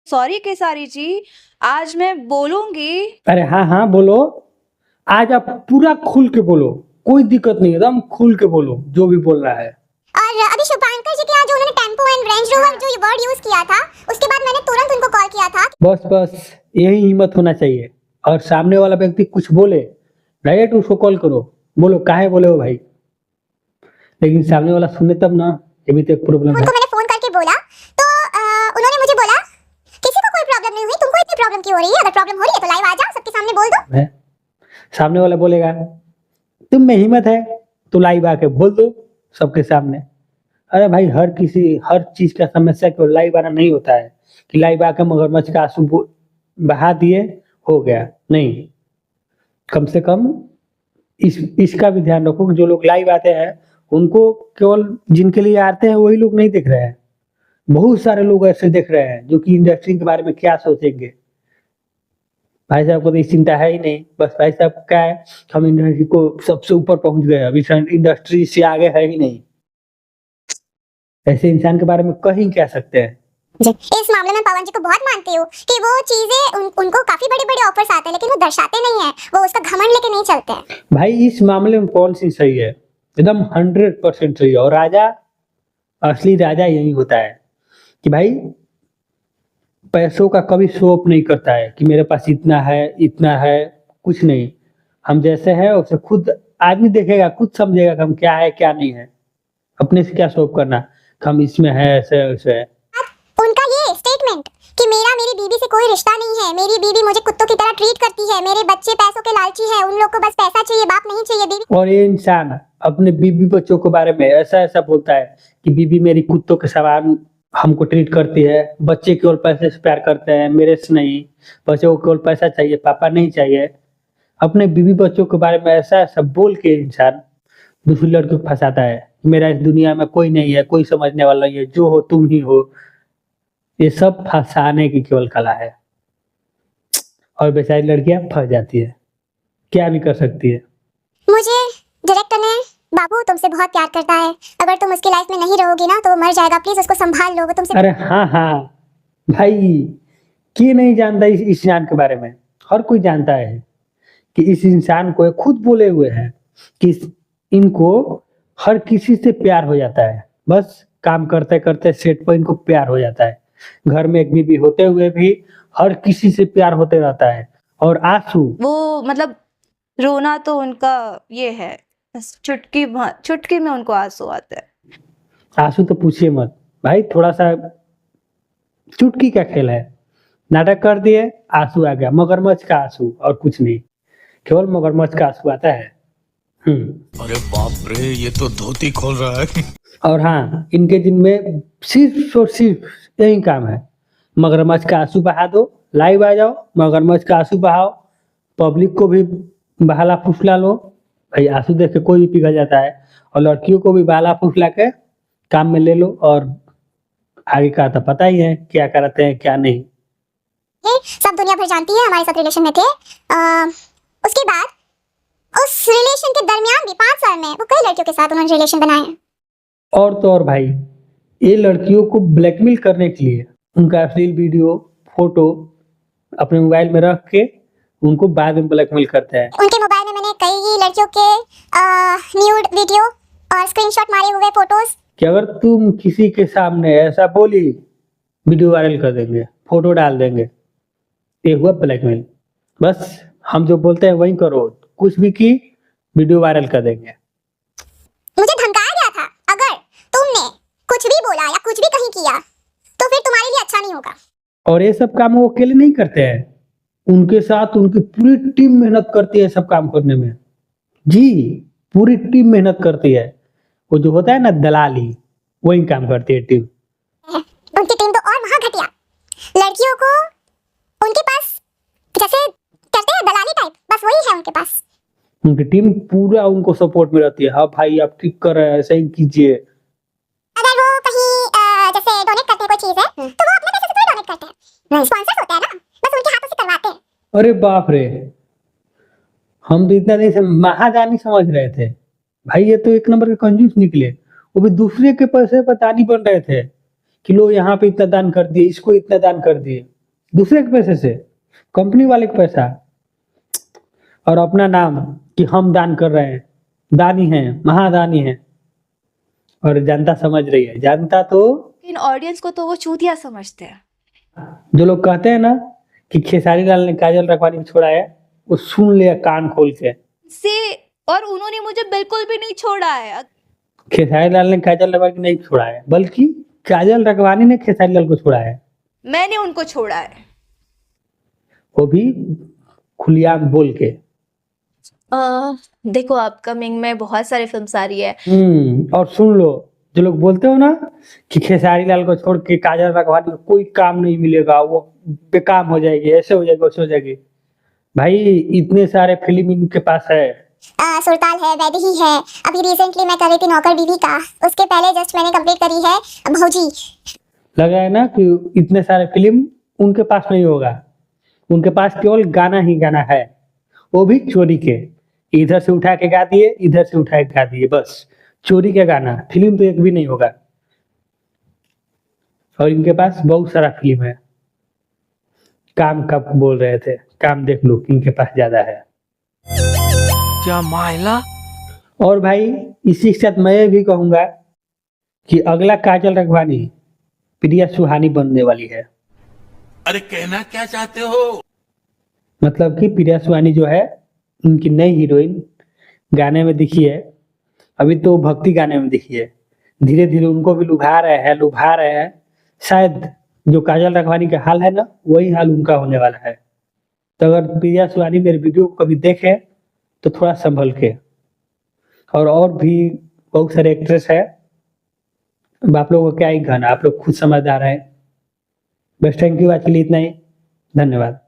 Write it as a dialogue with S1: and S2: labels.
S1: Sorry Khesari जी, आज मैं बोलूंगी।
S2: अरे हाँ हाँ बोलो। आज आप पूरा खुल के बोलो, कोई दिक्कत नहीं, एकदम खुल के बोलो जो भी बोल रहा है।
S3: और अभी शुभांकर जी के यहाँ जो उन्होंने टेम्पो एंड रेंज रोवर जो ये वर्ड यूज किया था, उसके बाद मैंने तुरंत उनको कॉल किया था।
S2: बस बस यही हिम्मत होना चाहिए। और सामने वाला व्यक्ति कुछ बोले, डायरेक्ट उसको कॉल करो, बोलो काहे बोले हो भाई। लेकिन सामने वाला सुने तब ना, ये भी तो एक प्रॉब्लम है।
S3: उनको मैंने फोन करके बोला तो उन्होंने मुझे बोला किसी को कोई प्रॉब्लम नहीं हुई, तुमको इतनी प्रॉब्लम क्यों हो रही है? अगर प्रॉब्लम हो रही है तो लाइव आ जाओ, सबके सामने बोल दो।
S2: है? सामने वाला बोलेगा तुम में हिम्मत है तो लाइव आके बोल दो सबके सामने। अरे भाई हर चीज का समस्या केवल लाइव आना नहीं होता है कि लाइव आके मगरमच्छ का आंसू बहा दिए हो गया, नहीं। कम से कम इसका भी ध्यान रखो कि जो लोग लाइव आते हैं उनको केवल जिनके लिए आते हैं वही लोग नहीं देख रहे हैं। बहुत सारे लोग ऐसे देख रहे हैं जो कि इंडस्ट्री के बारे में क्या सोचेंगे। भाई साहब को तो इस चिंता है ही नहीं। बस भाई साहब क्या है, हम इंडस्ट्री को सबसे ऊपर पहुंच गए, अभी इंडस्ट्री से आगे है ही नहीं। ऐसे इंसान के बारे में कहीं कह सकते हैं।
S3: इस मामले में पवन जी को बहुत मानती हूँ कि वो चीजें उनको काफी बड़े बड़े ऑफर्स आते हैं, लेकिन वो दर्शाते नहीं है, वो उसका घमंड लेके नहीं चलते हैं।
S2: भाई इस मामले में कौन सी सही है? एकदम 100% सही है। और राजा, असली राजा यही होता है कि भाई पैसों का कभी शो ऑफ नहीं करता है कि मेरे पास इतना है, कुछ नहीं। हम जैसे हैं उसे खुद आदमी देखेगा, खुद समझेगा कि हम क्या है क्या नहीं है। अपने से क्या शो ऑफ करना, हम इसमें है ऐसे वैसे है।
S3: उनका ये स्टेटमेंट कि मेरी बीवी से कोई रिश्ता नहीं है, मेरी बीवी मुझे कुत्तों की तरह ट्रीट करती है, मेरे बच्चे पैसों के लालची है, उन लोग को बस पैसा चाहिए, बाप नहीं चाहिए बीवी।
S2: और ये इंसान अपने बीवी बच्चों के बारे में ऐसा बोलता है कि बीवी मेरी कुत्तों के समान हमको ट्रीट करती है, बच्चे केवल पैसे से प्यार करते हैं, मेरे से नहीं। बच्चों को केवल पैसा चाहिए, पापा नहीं चाहिए। अपने बीवी बच्चों के बारे में ऐसा बोल के इंसान दूसरी लड़कियों को फंसाता है। मेरा इस दुनिया में कोई नहीं है, कोई समझने वाला नहीं है, जो हो तुम ही हो। ये सब फंसाने की केवल कला है। और बेचारी लड़कियां फंस जाती है, क्या भी कर सकती है।
S3: मुझे डायरेक्टर ने बाबू तुमसे बहुत प्यार करता है, अगर तुम उसकी लाइफ में नहीं रहोगी ना तो वो मर जाएगा, प्लीज उसको संभाल लो, वो तुमसे।
S2: अरे हाँ भाई, की नहीं जानता इस इंसान के बारे में? हर कोई जानता है कि इस इंसान को खुद बोले हुए हैं कि इनको हर किसी से प्यार हो जाता है। बस काम करते करते सेट पर इनको प्यार हो जाता है। घर में एक बीवी होते हुए भी हर किसी से प्यार होते रहता है। और आंसू,
S1: वो मतलब रोना तो उनका ये है, बस चुटकी में उनको आंसू आते हैं।
S2: आंसू तो पूछिए मत भाई, थोड़ा सा चुटकी का खेल है। नाटक कर दिए, आंसू आ गया, मगरमच्छ का आंसू और कुछ नहीं, केवल मगरमच्छ का आंसू आता है।
S4: अरे बाप रे, ये तो धोती खोल रहा है।
S2: और हाँ, इनके दिन में सिर्फ और सिर्फ यही काम है, मगरमच्छ का आंसू बहा दो, लाइव आ जाओ, मगरमच्छ का आंसू बहाओ, पब्लिक को भी बहाला फुसला लो। भाई आंसू देख के कोई भी पिघल जाता है। और लड़कियों को भी बहाला फुसला के काम में ले लो। और आगे का तो पता ही है क्या करते हैं क्या नहीं।
S3: सब दुनिया भर जानती है हमारे साथ रिलेशन में थे। उसके बाद उस रिलेशन के दरमियान भी 5 साल में वो कई लड़कियों के साथ उन्होंने रिलेशन बनाए हैं।
S2: और तो और भाई, ये लड़कियों को ब्लैकमेल करने के लिए उनका अश्लील वीडियो फोटो अपने मोबाइल में रख के उनको बाद में ब्लैकमेल करते हैं।
S3: उनके मोबाइल में मैंने कई लड़कियों के न्यूड वीडियो और स्क्रीनशॉट मारे हुए फोटोज
S2: कि अगर तुम किसी के सामने ऐसा बोली, वीडियो वायरल कर देंगे, फोटो डाल देंगे। ये हुआ ब्लैकमेल। बस हम जो बोलते हैं वही करो, कुछ भी की वीडियो वायरल कर देंगे।
S3: मुझे धमकाया गया था, अगर तुमने कुछ भी बोला या कुछ भी कहीं किया तो फिर तुम्हारे लिए अच्छा नहीं होगा।
S2: और ये सब काम वो अकेले नहीं करते हैं, उनके साथ उनकी पूरी टीम मेहनत करती है सब काम करने में। जी, पूरी टीम मेहनत करती है। वो जो होता है ना दलाली, वही काम करती है टीम।
S3: उनकी टीम तो और महाघटिया, लड़कियों को उनके पास जैसे कहते हैं दलाली टाइप, बस वही है उनके पास।
S2: उनकी टीम पूरा उनको सपोर्ट में रहती है। हाँ भाई आप ठीक कर रहे हैं, ऐसा ही कीजिए।
S3: अगर वो कहीं जैसे डोनेट करते हैं कोई चीज है तो वो अपने पैसे से थोड़ी डोनेट करते हैं, स्पॉन्सर्स होते हैं ना, बस उनके हाथों से करवाते हैं।
S2: अरे बाप रे, हम तो इतना नहीं महादानी समझ रहे थे। भाई ये तो एक नंबर के कंजूस निकले। वो भी दूसरे के पैसे पर दानी बन रहे थे कि लो यहाँ पे इतना दान कर दिए, इसको इतना दान कर दिए। दूसरे के पैसे से, कंपनी वाले का पैसा, और अपना नाम कि हम दान कर रहे हैं, दानी हैं, महादानी हैं, और जनता समझ रही है। जनता तो,
S1: इन ऑडियंस को तो वो चूतिया समझते हैं।
S2: जो लोग कहते हैं ना कि खेसारी लाल ने काजल रखवानी को छोड़ा है, वो सुन लिया कान खोल के।
S1: से और उन्होंने मुझे बिल्कुल भी नहीं छोड़ा है।
S2: खेसारी लाल ने काजल रखवानी को नहीं छोड़ा है, बल्कि काजल रखवानी ने खेसारी लाल को छोड़ा है,
S1: मैंने उनको छोड़ा है।
S2: वो भी खुलेआम बोल के।
S1: देखो अपकमिंग में बहुत सारी फिल्म्स आ रही है।
S2: और सुन लो, जो लोग बोलते हो ना कि खेसारी लाल को छोड़ के काजल रखवानी को कोई काम नहीं मिलेगा, वो बेकाम हो जाएगी, ऐसे हो जाएगी, वैसे हो जाएगी। भाई इतने सारे फिल्म इनके पास है।
S3: सुरताल है, वैदेही है, अभी रिसेंटली मैं कर रही थी नौकर बीवी का, उसके पहले जस्ट मैंने कंप्लीट करी है भौजी।
S2: लग रहा है ना कि इतने सारे फिल्म उनके पास नहीं होगा, उनके पास केवल गाना ही गाना है, वो भी चोरी के, इधर से उठा के गा दिए, इधर से उठा के गा दिए, बस चोरी का गाना। फिल्म तो एक भी नहीं होगा। और इनके पास बहुत सारा फिल्म है। काम कब बोल रहे थे, काम देख लो, इनके पास ज्यादा है।
S4: क्या मायला।
S2: और भाई इसी के साथ मैं भी कहूंगा कि अगला काजल रखवानी प्रिया सुहानी बनने वाली है।
S4: अरे कहना क्या चाहते हो?
S2: मतलब कि प्रिया सुहानी जो है उनकी नई हीरोइन गाने में दिखी है, अभी तो भक्ति गाने में दिखी है, धीरे धीरे उनको भी लुभा रहे हैं। शायद जो काजल रखवानी का हाल है ना, वही हाल उनका होने वाला है। तो अगर प्रिया सुहानी मेरे वीडियो को कभी देखे तो थोड़ा संभल के। और भी बहुत सारे एक्ट्रेस है, अब आप लोगों को क्या ही कहना, आप लोग खुद समझदार हैं। बस थैंक यू, आज के लिए इतना ही, धन्यवाद।